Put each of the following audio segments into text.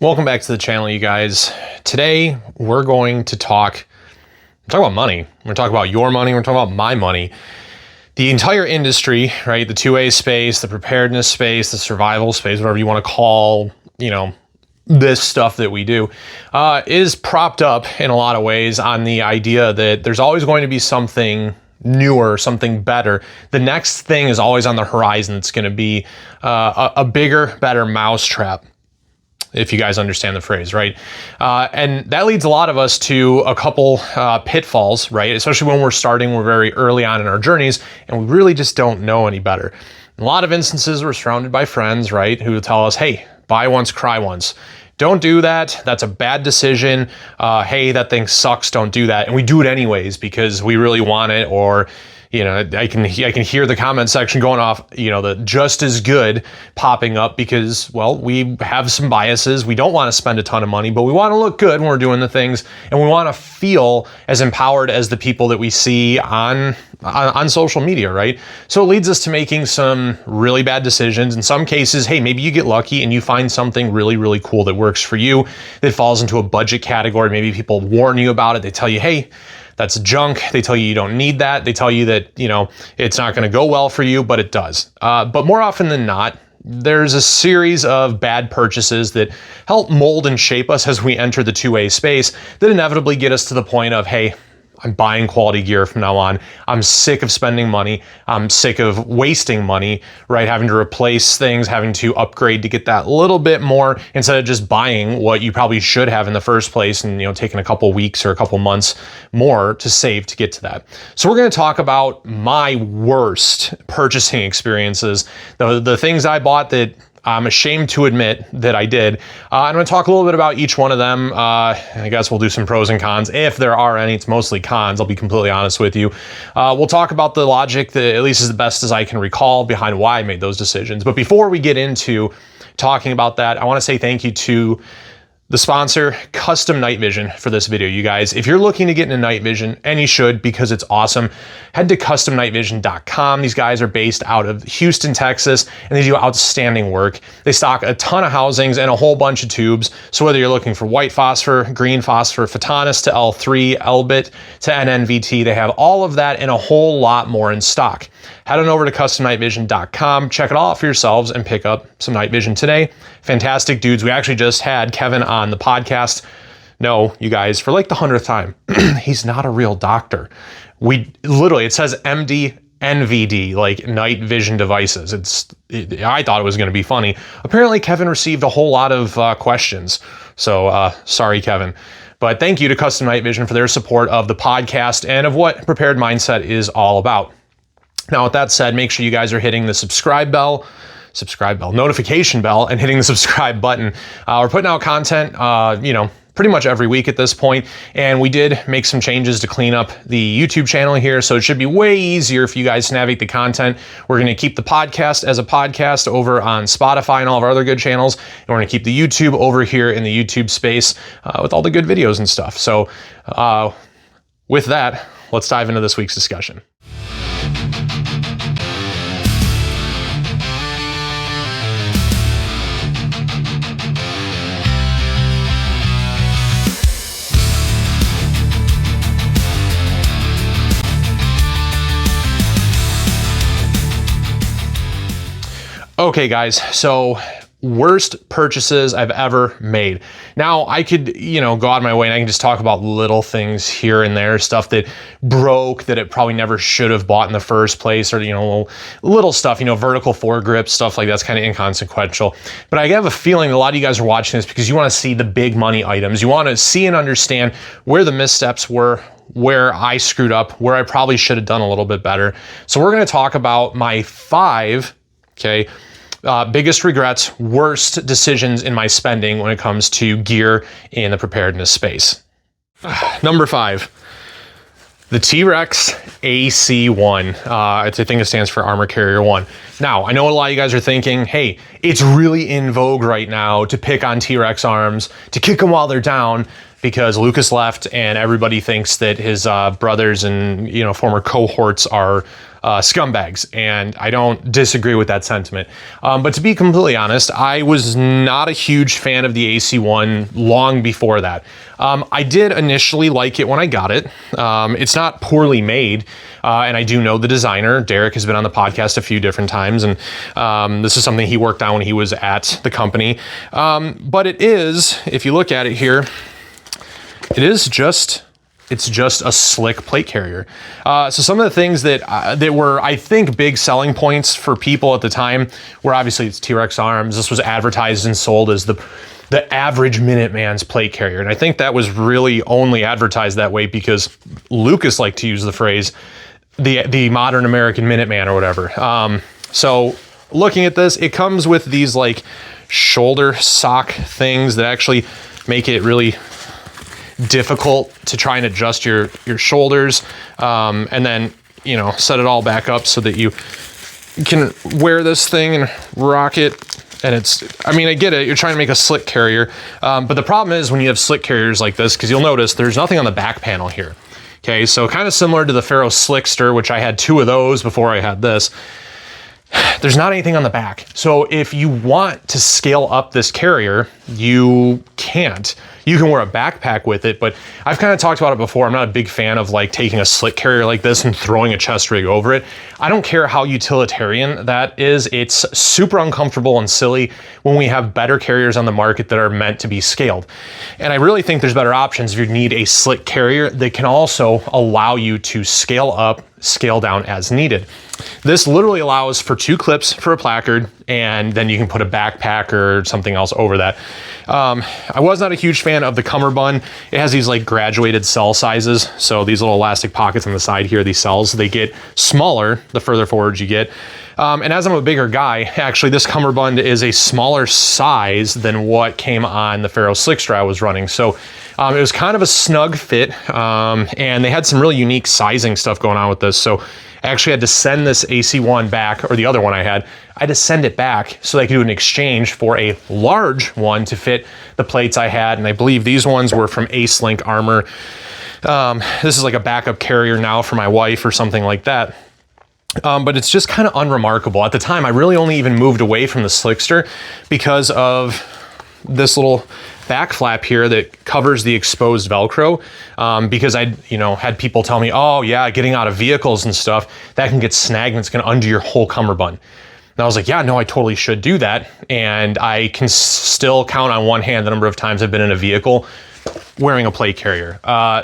Welcome back to the channel, you guys. Today, we're going to talk about money. We're going to talk about your money. We're talking about my money. The entire industry, right? The 2A space, the preparedness space, the survival space, whatever you want to call, this stuff that we do, is propped up in a lot of ways on the idea that there's always going to be something newer, something better. The next thing is always on the horizon. It's going to be a bigger, better mousetrap, if you guys understand the phrase, right? And that leads a lot of us to a couple pitfalls, right? Especially when we're very early on in our journeys and we really just don't know any better. In a lot of instances, we're surrounded by friends, right, who tell us, hey, buy once, cry once. Don't do that. That's a bad decision. Hey, that thing sucks. Don't do that. And we do it anyways because we really want it, or I can hear the comment section going off, the just as good popping up because, well, we have some biases. We don't want to spend a ton of money, but we want to look good when we're doing the things, and we want to feel as empowered as the people that we see on social media, right? So it leads us to making some really bad decisions. In some cases, hey, maybe you get lucky and you find something really, really cool that works for you, that falls into a budget category. Maybe people warn you about it. They tell you, hey, that's junk. They tell you you don't need that. They tell you that, it's not going to go well for you, but it does. But more often than not, there's a series of bad purchases that help mold and shape us as we enter the 2A space that inevitably get us to the point of, hey, I'm buying quality gear from now on. I'm sick of spending money. I'm sick of wasting money, right? Having to replace things, having to upgrade to get that little bit more instead of just buying what you probably should have in the first place and, taking a couple weeks or a couple months more to save to get to that. So we're going to talk about my worst purchasing experiences, the things I bought that I'm ashamed to admit that I did. I'm going to talk a little bit about each one of them. I guess we'll do some pros and cons. If there are any, it's mostly cons. I'll be completely honest with you. We'll talk about the logic that at least is the best as I can recall behind why I made those decisions. But before we get into talking about that, I want to say thank you to the sponsor, Custom Night Vision, for this video, you guys. If you're looking to get into night vision, and you should because it's awesome, head to customnightvision.com. These guys are based out of Houston, Texas, and they do outstanding work. They stock a ton of housings and a whole bunch of tubes. So whether you're looking for white phosphor, green phosphor, photonis to L3, Elbit to NNVT, they have all of that and a whole lot more in stock. Head on over to customnightvision.com, check it all out for yourselves, and pick up some night vision today. Fantastic dudes. We actually just had Kevin on the podcast. No, you guys, for like the 100th time, he's not a real doctor. It says MD NVD, like night vision devices. I thought it was going to be funny. Apparently, Kevin received a whole lot of questions. So sorry, Kevin. But thank you to Custom Night Vision for their support of the podcast and of what Prepared Mindset is all about. Now, with that said, make sure you guys are hitting the notification bell, and hitting the subscribe button. We're putting out content, pretty much every week at this point, and we did make some changes to clean up the YouTube channel here, so it should be way easier for you guys to navigate the content. We're going to keep the podcast as a podcast over on Spotify and all of our other good channels, and we're going to keep the YouTube over here in the YouTube space with all the good videos and stuff. So with that, let's dive into this week's discussion. Okay, guys, so worst purchases I've ever made. Now, I could, go out of my way and I can just talk about little things here and there, stuff that broke that it probably never should have bought in the first place, or, little stuff, vertical foregrip, stuff like that's kind of inconsequential. But I have a feeling a lot of you guys are watching this because you want to see the big money items. You want to see and understand where the missteps were, where I screwed up, where I probably should have done a little bit better. So we're going to talk about my 5, biggest regrets, worst decisions in my spending when it comes to gear in the preparedness space. Number 5, the TRex AC1. I think it stands for Armor Carrier 1. Now, I know a lot of you guys are thinking, hey, it's really in vogue right now to pick on TRex arms, to kick them while they're down, because Lucas left and everybody thinks that his brothers and former cohorts are scumbags, and I don't disagree with that sentiment. But to be completely honest, I was not a huge fan of the AC1 long before that. I did initially like it when I got it. It's not poorly made, and I do know the designer. Derek has been on the podcast a few different times, and this is something he worked on when he was at the company. But it is, if you look at it here, it's just a slick plate carrier. So some of the things that were, I think, big selling points for people at the time were obviously it's TRex arms. This was advertised and sold as the average Minuteman's plate carrier. And I think that was really only advertised that way because Lucas liked to use the phrase, the modern American Minuteman or whatever. So looking at this, it comes with these like shoulder sock things that actually make it really difficult to try and adjust your shoulders, and then, you know, set it all back up so that you can wear this thing and rock it. And it's, I mean, I get it, you're trying to make a slick carrier, but the problem is when you have slick carriers like this, because you'll notice there's nothing on the back panel here. Okay, so kind of similar to the Faro Slickster, which I had 2 of those before I had this. There's not anything on the back. So if you want to scale up this carrier, you can't. You can wear a backpack with it, but I've kind of talked about it before. I'm not a big fan of like taking a slick carrier like this and throwing a chest rig over it. I don't care how utilitarian that is. It's super uncomfortable and silly when we have better carriers on the market that are meant to be scaled. And I really think there's better options if you need a slick carrier that can also allow you to scale up, scale down as needed. This literally allows for 2 clips for a placard, and then you can put a backpack or something else over that. I was not a huge fan of the cummerbund. It has these like graduated cell sizes. So these little elastic pockets on the side here, these cells, they get smaller the further forward you get. And as I'm a bigger guy, actually this cummerbund is a smaller size than what came on the Faro Slickster I was running. So it was kind of a snug fit, and they had some really unique sizing stuff going on with this. So I actually had to send this AC1 back, or the other one I had to send it back so I could do an exchange for a large one to fit the plates I had. And I believe these ones were from Ace Link Armor. This is like a backup carrier now for my wife or something like that. But it's just kind of unremarkable. At the time, I really only even moved away from the Slickster because of this little back flap here that covers the exposed Velcro, because I, had people tell me, oh yeah, getting out of vehicles and stuff, that can get snagged and it's going to undo your whole cummerbund. And I was like, yeah, no, I totally should do that. And I can still count on one hand the number of times I've been in a vehicle wearing a plate carrier.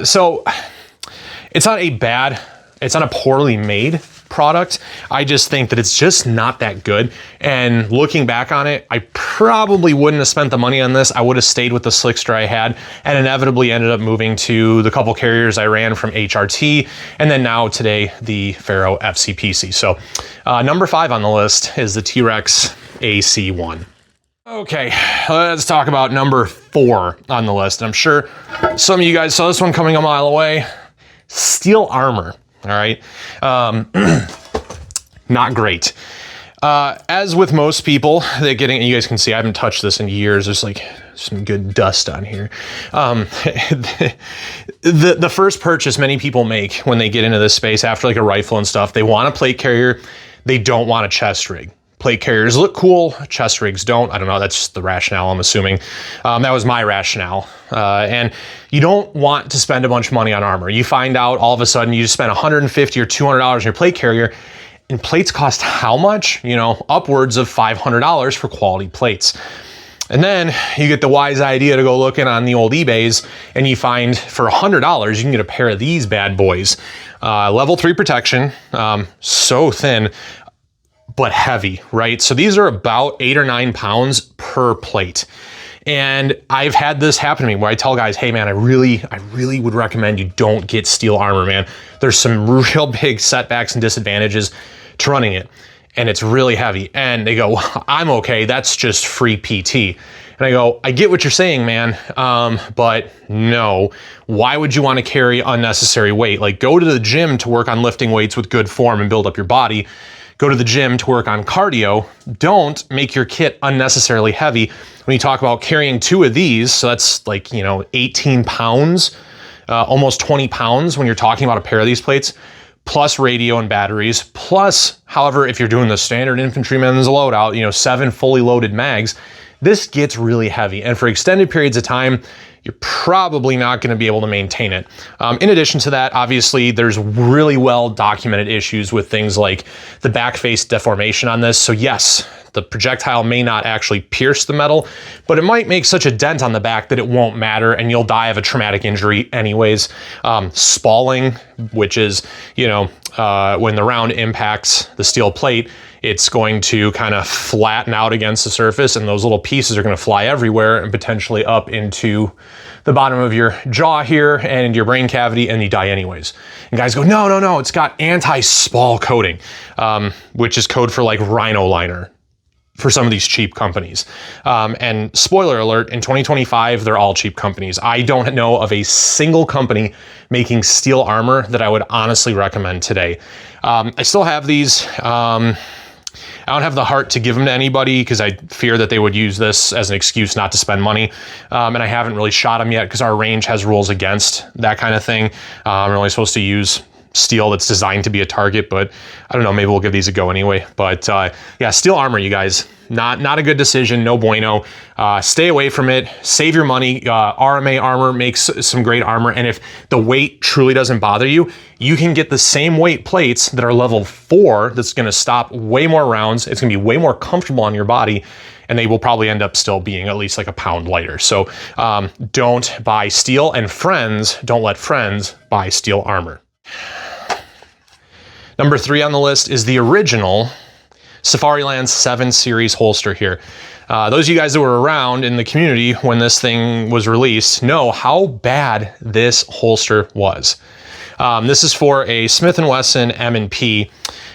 So it's not a poorly made product. I just think that it's just not that good. And looking back on it, I probably wouldn't have spent the money on this. I would have stayed with the Slickster I had and inevitably ended up moving to the couple carriers I ran from HRT, and then now today the Faro FCPC. So number 5 on the list is the TRex AC1. Okay, let's talk about number 4 on the list. I'm sure some of you guys saw this one coming a mile away. Steel armor. All right. Not great. As with most people, you guys can see, I haven't touched this in years. There's like some good dust on here. The first purchase many people make when they get into this space after like a rifle and stuff, they want a plate carrier. They don't want a chest rig. Plate carriers look cool, chest rigs don't. I don't know, that's just the rationale, I'm assuming. That was my rationale. And you don't want to spend a bunch of money on armor. You find out all of a sudden you just spent $150 or $200 on your plate carrier, and plates cost how much? Upwards of $500 for quality plates. And then you get the wise idea to go looking on the old eBays, and you find for $100, you can get a pair of these bad boys. Level 3 protection, so thin, but heavy, right? So these are about 8 or 9 pounds per plate. And I've had this happen to me where I tell guys, hey man, I really would recommend you don't get steel armor, man. There's some real big setbacks and disadvantages to running it, and it's really heavy. And they go, well, I'm okay, that's just free PT. And I go, I get what you're saying, man, but no. Why would you want to carry unnecessary weight? Like, go to the gym to work on lifting weights with good form and build up your body. Go to the gym to work on cardio. Don't make your kit unnecessarily heavy. When you talk about carrying 2 of these, so that's like, 18 pounds, almost 20 pounds when you're talking about a pair of these plates. plus radio and batteries, plus, however, if you're doing the standard infantryman's loadout, 7 fully loaded mags, this gets really heavy. And for extended periods of time, you're probably not going to be able to maintain it. In addition to that, obviously, there's really well documented issues with things like the back face deformation on this. So yes, the projectile may not actually pierce the metal, but it might make such a dent on the back that it won't matter and you'll die of a traumatic injury anyways. Spalling, which is, when the round impacts the steel plate, it's going to kind of flatten out against the surface and those little pieces are going to fly everywhere and potentially up into the bottom of your jaw here and into your brain cavity, and you die anyways. And guys go, no, it's got anti-spall coating, which is code for like rhino liner for some of these cheap companies. And spoiler alert, in 2025, they're all cheap companies. I don't know of a single company making steel armor that I would honestly recommend today. I still have these. I don't have the heart to give them to anybody because I fear that they would use this as an excuse not to spend money. And I haven't really shot them yet because our range has rules against that kind of thing. I'm only supposed to use steel that's designed to be a target, but I don't know, maybe we'll give these a go anyway. But yeah, steel armor, you guys, not a good decision, no bueno. Stay away from it, save your money. RMA armor makes some great armor, and if the weight truly doesn't bother you, you can get the same weight plates that are level 4 that's gonna stop way more rounds. It's gonna be way more comfortable on your body, and they will probably end up still being at least like a pound lighter. So don't buy steel, and don't let friends buy steel armor. Number 3 on the list is the original Safariland 7 Series holster here. Those of you guys that were around in the community when this thing was released know how bad this holster was. This is for a Smith & Wesson M&P,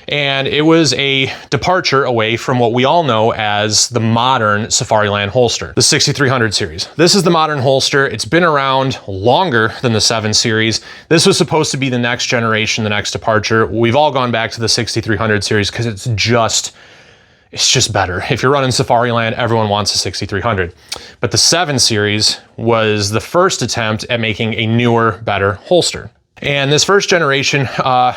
and it was a departure away from what we all know as the modern Safariland holster, the 6300 series. This is the modern holster. It's been around longer than the 7 series. This was supposed to be the next generation, the next departure. We've all gone back to the 6300 series because it's just better. If you're running Safariland, everyone wants a 6300. But the 7 series was the first attempt at making a newer, better holster. And this first generation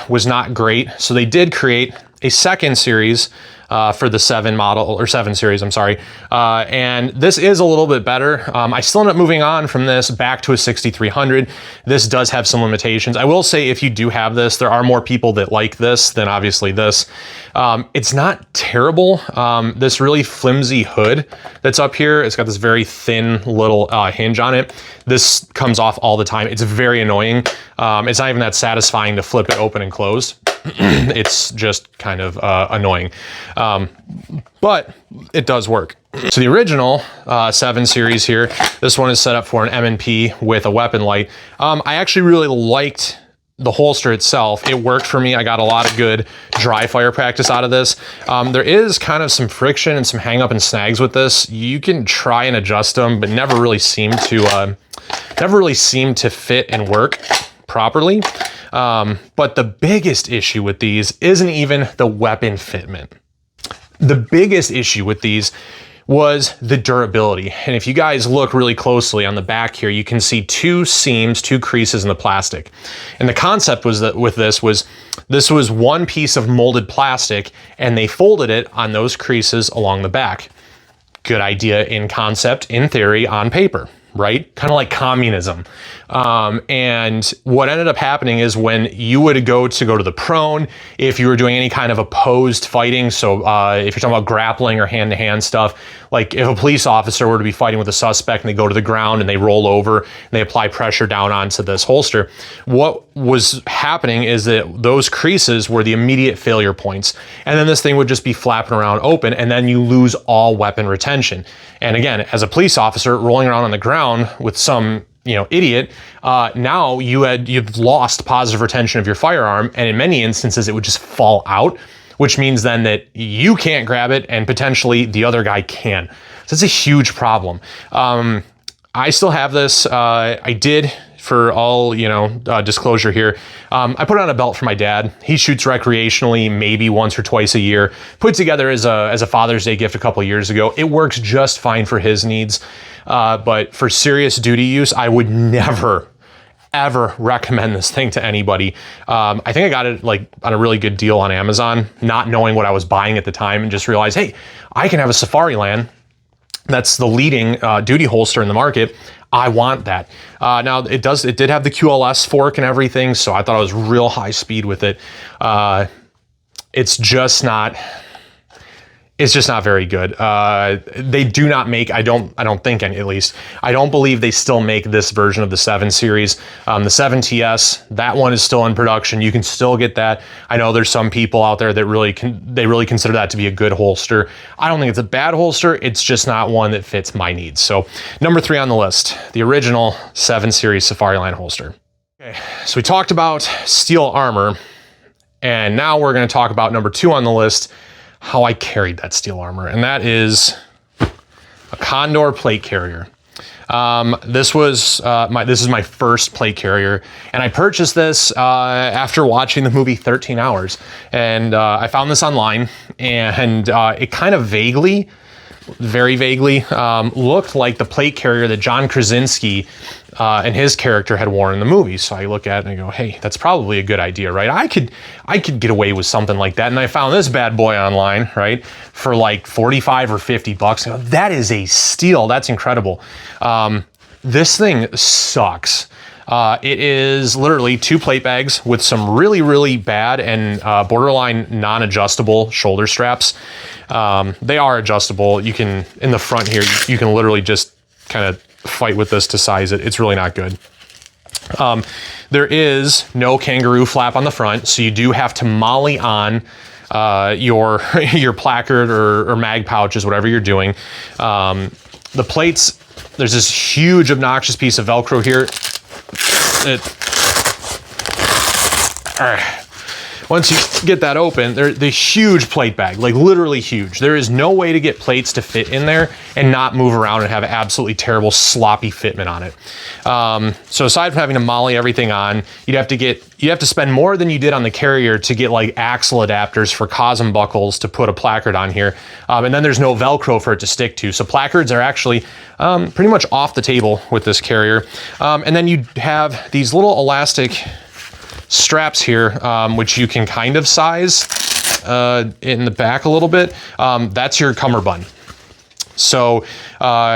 was not great, so they did create a second series for the 7 model, or 7 series, I'm sorry. And this is a little bit better. I still end up moving on from this back to a 6300. This does have some limitations. I will say if you do have this, there are more people that like this than obviously this. It's not terrible. This really flimsy hood that's up here, it's got this very thin little hinge on it. This comes off all the time. It's very annoying. It's not even that satisfying to flip it open and close. It's just kind of annoying, but it does work. So the original 7 series here, this one is set up for an M&P with a weapon light. I actually really liked the holster itself. It worked for me. I got a lot of good dry fire practice out of this. There is kind of some friction and some hang up and snags with this. You can try and adjust them, but never really seem to fit and work properly. But the biggest issue with these isn't even the weapon fitment. The biggest issue with these was the durability. And if you guys look really closely on the back here, you can see 2 seams, 2 creases in the plastic. And the concept was that with this was one piece of molded plastic and they folded it on those creases along the back. Good idea in concept, in theory, on paper, right? Kind of like communism. And what ended up happening is when you would go to the prone, if you were doing any kind of opposed fighting, so if you're talking about grappling or hand-to-hand stuff, like if a police officer were to be fighting with a suspect and they go to the ground and they roll over and they apply pressure down onto this holster, what was happening is that those creases were the immediate failure points. And then this thing would just be flapping around open, and then you lose all weapon retention. And again, as a police officer rolling around on the ground with some idiot, now you've lost positive retention of your firearm, and in many instances it would just fall out, which means then that you can't grab it and potentially the other guy can. So it's a huge problem. I still have this. I did, for all disclosure here, I put it on a belt for my dad. He shoots recreationally, maybe once or twice a year. Put together as a Father's Day gift a couple of years ago. It works just fine for his needs. But for serious duty use, I would never, ever recommend this thing to anybody. I think I got it like on a really good deal on Amazon, not knowing what I was buying at the time, and just realized, hey, I can have a Safariland. That's the leading duty holster in the market. I want that. Now it did have the QLS fork and everything, so I thought it was real high speed with it. It's just not very good. They do not make, I don't think any, at least, I don't believe they still make this version of the 7 series. The 7TS, that one is still in production. You can still get that. I know there's some people out there that really consider that to be a good holster. I don't think it's a bad holster. It's just not one that fits my needs. So number 3 on the list, the original 7 series Safariland holster. Okay, so we talked about steel armor, and now we're going to talk about number 2 on the list, how I carried that steel armor, and that is a Condor plate carrier. This is my first plate carrier, and I purchased this after watching the movie 13 Hours, and I found this online, and it kind of very vaguely looked like the plate carrier that John Krasinski and his character had worn in the movie. So I look at it and I go, hey, that's probably a good idea, right? I could get away with something like that. And I found this bad boy online, right, for like 45 or 50 bucks. I go, that is a steal. That's incredible. This thing sucks. It is literally 2 plate bags with some really, really bad and borderline non-adjustable shoulder straps. They are adjustable. You can, in the front here, you can literally just kind of fight with this to size it. It's really not good. There is no kangaroo flap on the front, so you do have to molly on your placard or mag pouches, whatever you're doing. The plates, there's this huge obnoxious piece of Velcro here. Once you get that open, they're the huge plate bag, like literally huge. There is no way to get plates to fit in there and not move around and have absolutely terrible sloppy fitment on it. So aside from having to molly everything on, you'd have to spend more than you did on the carrier to get like axle adapters for COSM buckles to put a placard on here. And then there's no Velcro for it to stick to. So placards are actually pretty much off the table with this carrier. And then you have these little elastic straps here, which you can kind of size in the back a little bit. That's your cummerbund. So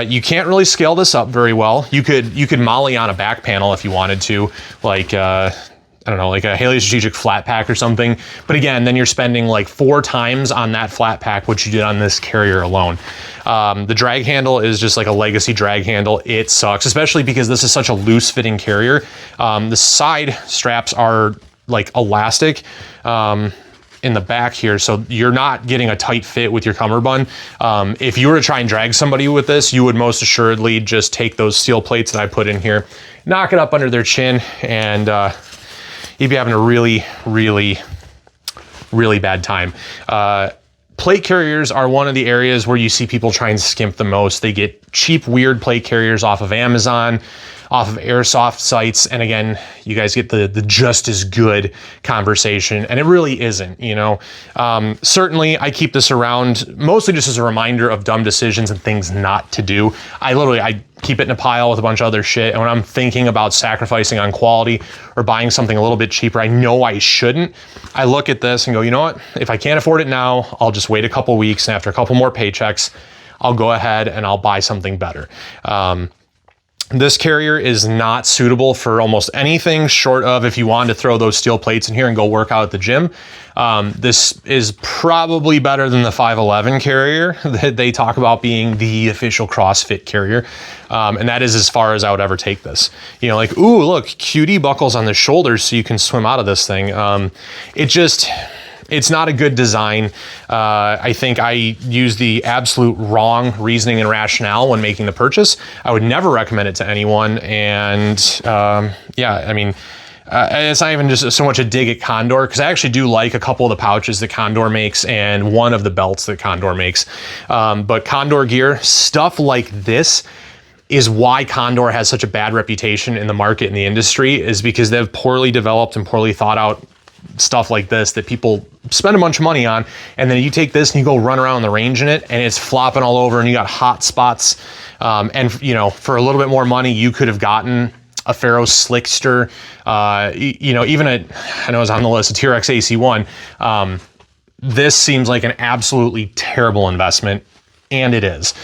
you can't really scale this up very well. You could molly on a back panel if you wanted to, like I don't know, like a Haley Strategic flat pack or something. But again, then you're spending like 4 times on that flat pack what you did on this carrier alone. The drag handle is just like a legacy drag handle. It sucks, especially because this is such a loose fitting carrier. The side straps are like elastic in the back here, so you're not getting a tight fit with your cummerbund. If you were to try and drag somebody with this, you would most assuredly just take those steel plates that I put in here, knock it up under their chin, and you'd be having a really, really, really bad time. Plate carriers are one of the areas where you see people try and skimp the most. They get cheap, weird plate carriers off of Amazon, off of airsoft sites, and again, you guys get the just as good conversation, and it really isn't, you know. Certainly, I keep this around mostly just as a reminder of dumb decisions and things not to do. I keep it in a pile with a bunch of other shit, and when I'm thinking about sacrificing on quality or buying something a little bit cheaper, I know I shouldn't. I look at this and go, you know what? If I can't afford it now, I'll just wait a couple weeks, and after a couple more paychecks, I'll go ahead and I'll buy something better. This carrier is not suitable for almost anything short of if you wanted to throw those steel plates in here and go work out at the gym. This is probably better than the 511 carrier that they talk about being the official CrossFit carrier. And that is as far as I would ever take this. You know, like, ooh, look, QD buckles on the shoulders so you can swim out of this thing. It's not a good design. I think I used the absolute wrong reasoning and rationale when making the purchase. I would never recommend it to anyone. And yeah, I mean, it's not even just so much a dig at Condor, because I actually do like a couple of the pouches that Condor makes and one of the belts that Condor makes. But Condor gear, stuff like this, is why Condor has such a bad reputation in the market, in the industry, is because they have poorly developed and poorly thought out stuff like this that people spend a bunch of money on, and then you take this and you go run around the range in it and it's flopping all over and you got hot spots. And you know, for a little bit more money, you could have gotten a Faro Slickster, even I know it's on the list, a TRex AC1. This seems like an absolutely terrible investment, and it is.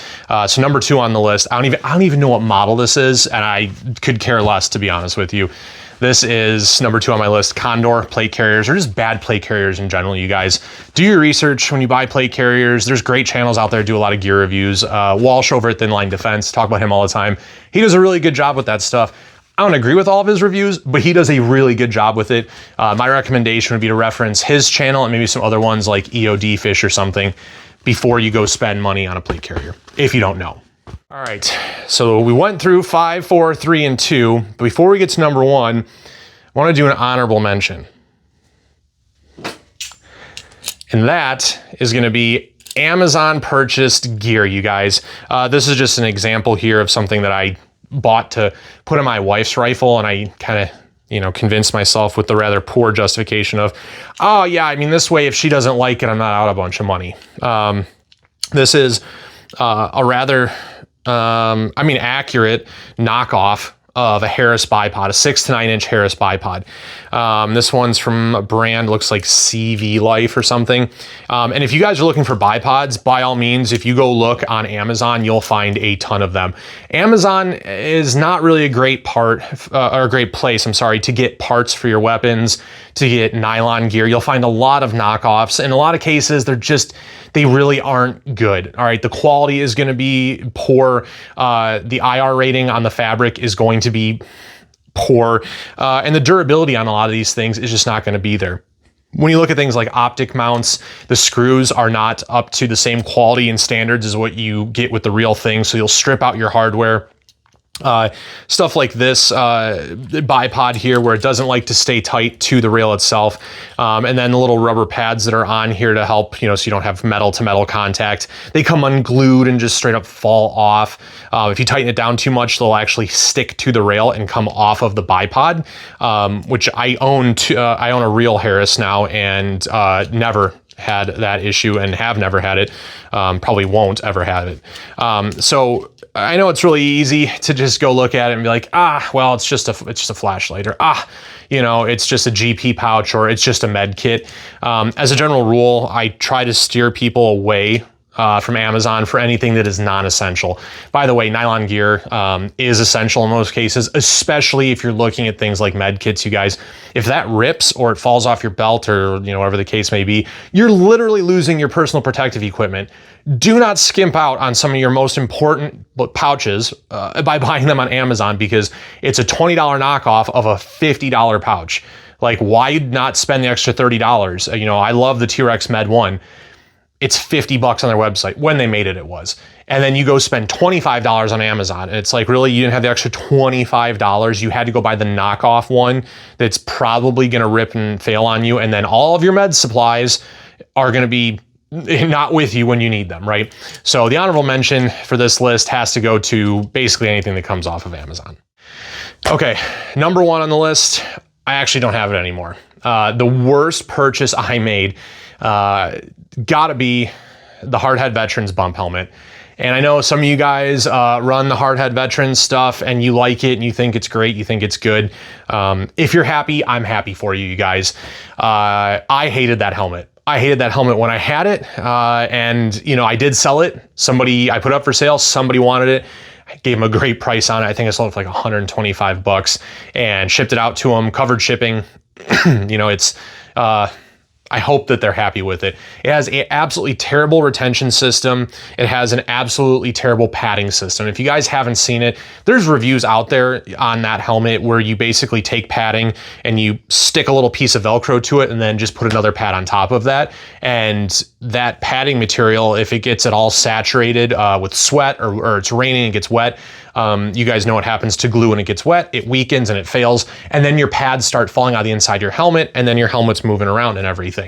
So number 2 on the list, I don't even know what model this is, and I could care less, to be honest with you. This is number 2 on my list, Condor plate carriers, or just bad plate carriers in general. You guys do your research when you buy plate carriers. There's great channels out there that do a lot of gear reviews. Walsh over at Thin Line Defense, talk about him all the time. He does a really good job with that stuff. I don't agree with all of his reviews, but he does a really good job with it. My recommendation would be to reference his channel and maybe some other ones like EOD Fish or something before you go spend money on a plate carrier, if you don't know. All right, so we went through 5, 4, 3, and 2. But before we get to number 1, I want to do an honorable mention. And that is going to be Amazon purchased gear, you guys. This is just an example here of something that I bought to put in my wife's rifle, and I kind of, convinced myself with the rather poor justification of, oh yeah, I mean, this way, if she doesn't like it, I'm not out a bunch of money. This is a rather, accurate knockoff of a Harris bipod, a 6 to 9 inch Harris bipod. This one's from a brand, looks like CV Life or something. And if you guys are looking for bipods, by all means, if you go look on Amazon, you'll find a ton of them. Amazon is not really a great place, to get parts for your weapons, to get nylon gear. You'll find a lot of knockoffs. In a lot of cases, they really aren't good. All right, the quality is going to be poor. The IR rating on the fabric is going to be poor. And the durability on a lot of these things is just not going to be there. When you look at things like optic mounts, the screws are not up to the same quality and standards as what you get with the real thing. So you'll strip out your hardware. Stuff like this bipod here, where it doesn't like to stay tight to the rail itself, and then the little rubber pads that are on here to help, so you don't have metal to metal contact. They come unglued and just straight up fall off. If you tighten it down too much, they'll actually stick to the rail and come off of the bipod, which I own a real Harris now, and never had that issue and have never had it. Probably won't ever have it. So I know it's really easy to just go look at it and be like, well, it's just a flashlight, or it's just a GP pouch, or it's just a med kit. As a general rule, I try to steer people away from Amazon for anything that is non-essential. By the way, nylon gear is essential in most cases, especially if you're looking at things like med kits, you guys. If that rips or it falls off your belt, or whatever the case may be, you're literally losing your personal protective equipment. Do not skimp out on some of your most important pouches by buying them on Amazon, because it's a $20 knockoff of a $50 pouch. Like, why not spend the extra $30? I love the TRex Med 1. It's $50 on their website. When they made it, it was. And then you go spend $25 on Amazon. And it's like, really, you didn't have the extra $25. You had to go buy the knockoff one that's probably going to rip and fail on you. And then all of your med supplies are going to be not with you when you need them, right? So the honorable mention for this list has to go to basically anything that comes off of Amazon. Okay, number 1 on the list, I actually don't have it anymore. The worst purchase I made gotta be the Hardhead Veterans bump helmet. And I know some of you guys run the Hardhead Veterans stuff and you like it and you think it's great, you think it's good. If you're happy, I'm happy for you, you guys. I hated that helmet. I hated that helmet when I had it, and I did sell it. I put it up for sale, somebody wanted it. I gave them a great price on it. I think I sold it for like $125 and shipped it out to them, covered shipping. It's I hope that they're happy with it. It has an absolutely terrible retention system. It has an absolutely terrible padding system. If you guys haven't seen it, there's reviews out there on that helmet where you basically take padding and you stick a little piece of Velcro to it and then just put another pad on top of that. And that padding material, if it gets it all saturated with sweat, or it's raining and gets wet, you guys know what happens to glue when it gets wet. It weakens and it fails, and then your pads start falling out of the inside of your helmet, and then your helmet's moving around and everything.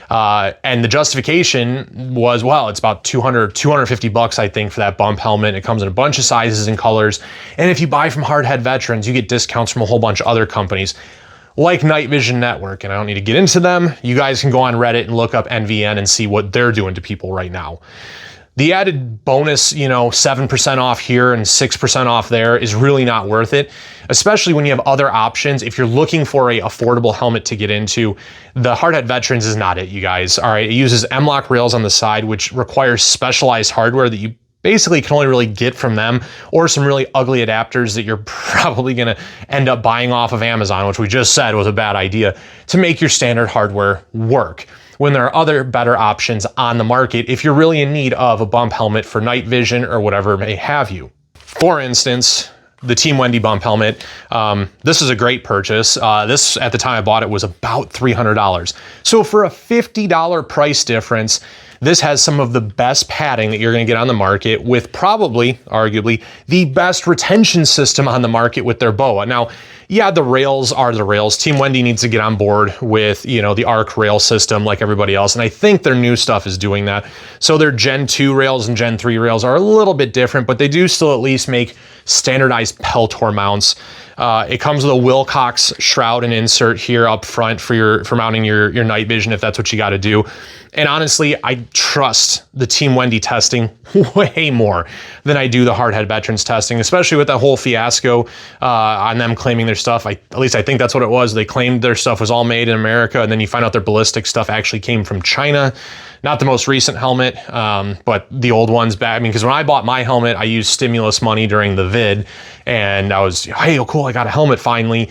And the justification was, well, it's about $250, I think, for that bump helmet. It comes in a bunch of sizes and colors. And if you buy from Hardhead Veterans, you get discounts from a whole bunch of other companies like Night Vision Network. And I don't need to get into them. You guys can go on Reddit and look up NVN and see what they're doing to people right now. The added bonus, 7% off here and 6% off there is really not worth it, especially when you have other options. If you're looking for a affordable helmet to get into, the Hardhead Veterans is not it, you guys. All right, it uses M-LOK rails on the side, which requires specialized hardware that you basically can only really get from them, or some really ugly adapters that you're probably gonna end up buying off of Amazon, which we just said was a bad idea, to make your standard hardware work, when there are other better options on the market if you're really in need of a bump helmet for night vision or whatever may have you. For instance, the Team Wendy bump helmet. This is a great purchase. This, at the time I bought it, was about $300. So for a $50 price difference, this has some of the best padding that you're gonna get on the market, with probably, arguably, the best retention system on the market with their BOA. Now, yeah, the rails are the rails. Team Wendy needs to get on board with, the ARC rail system like everybody else, and I think their new stuff is doing that. So their Gen 2 rails and Gen 3 rails are a little bit different, but they do still at least make standardized Peltor mounts. It comes with a Wilcox shroud and insert here up front for mounting your night vision, if that's what you got to do. And honestly, I trust the Team Wendy testing way more than I do the Hardhead Veterans testing, especially with that whole fiasco on them claiming their stuff. At least I think that's what it was. They claimed their stuff was all made in America, and then you find out their ballistic stuff actually came from China. Not the most recent helmet, but the old one's bad. I mean, because when I bought my helmet, I used stimulus money during the vid, and I was, hey, oh cool, I got a helmet finally,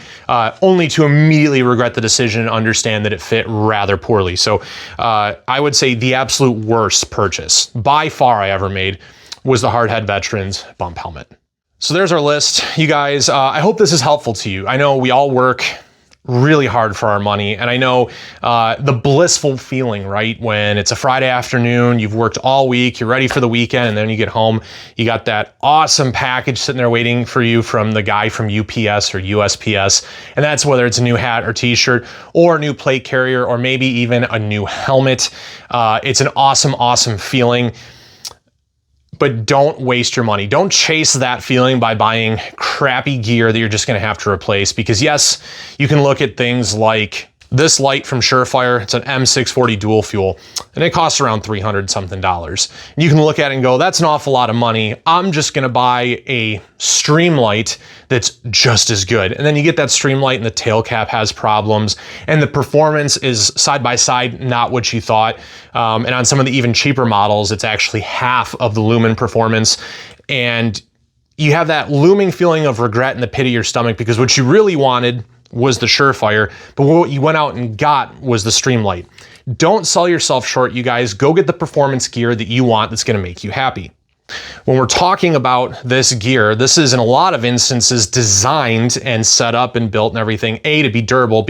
only to immediately regret the decision and understand that it fit rather poorly. So I would say the absolute worst purchase by far I ever made was the Hardhead Veterans bump helmet. So there's our list, you guys. I hope this is helpful to you. I know we all work really hard for our money, and I know the blissful feeling, right, when it's a Friday afternoon, you've worked all week, you're ready for the weekend, and then you get home, you got that awesome package sitting there waiting for you from the guy from UPS or USPS, and that's whether it's a new hat or t-shirt, or a new plate carrier, or maybe even a new helmet. It's an awesome feeling. But don't waste your money. Don't chase that feeling by buying crappy gear that you're just gonna have to replace, because yes, you can look at things like this light from Surefire. It's an M640 dual fuel, and it costs around $300 something. And you can look at it and go, that's an awful lot of money. I'm just gonna buy a stream light that's just as good. And then you get that stream light and the tail cap has problems, and the performance is side by side not what you thought. And on some of the even cheaper models, it's actually half of the lumen performance. And you have that looming feeling of regret in the pit of your stomach, because what you really wanted was the Surefire, but what you went out and got was the Streamlight. Don't sell yourself short, you guys. Go get the performance gear that you want that's gonna make you happy. When we're talking about this gear, this is in a lot of instances designed and set up and built and everything, A, to be durable,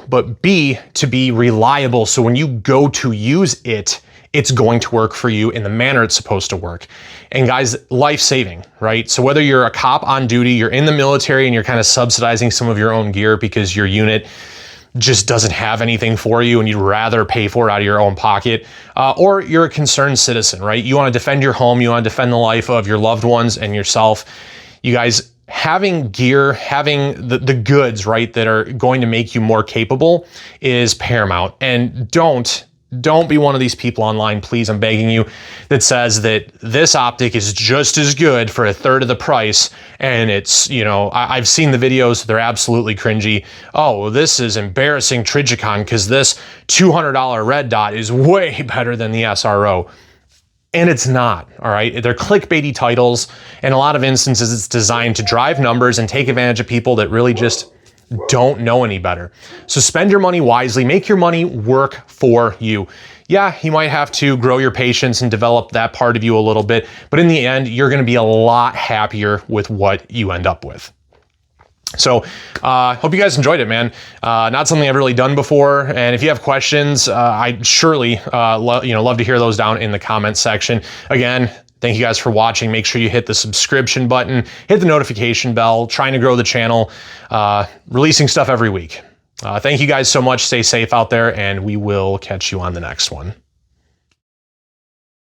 but B, to be reliable. So when you go to use it, it's going to work for you in the manner it's supposed to work. And guys, life-saving, right? So whether you're a cop on duty, you're in the military, and you're kind of subsidizing some of your own gear because your unit just doesn't have anything for you and you'd rather pay for it out of your own pocket, or you're a concerned citizen, right? You want to defend your home, you want to defend the life of your loved ones and yourself. You guys, having gear, having the goods, right, that are going to make you more capable is paramount. And don't be one of these people online, please, I'm begging you, that says that this optic is just as good for a third of the price. And it's, I've seen the videos, they're absolutely cringy. Oh, this is embarrassing Trijicon because this $200 red dot is way better than the SRO. And it's not, all right? They're clickbaity titles. In a lot of instances, it's designed to drive numbers and take advantage of people that really just don't know any better. So spend your money wisely, make your money work for you. Yeah, you might have to grow your patience and develop that part of you a little bit, but in the end, you're gonna be a lot happier with what you end up with. So hope you guys enjoyed it, man. Not something I've really done before. And if you have questions, I'd surely love to hear those down in the comments section. Again, thank you guys for watching. Make sure you hit the subscription button, hit the notification bell, trying to grow the channel, releasing stuff every week. Thank you guys so much. Stay safe out there, and we will catch you on the next one.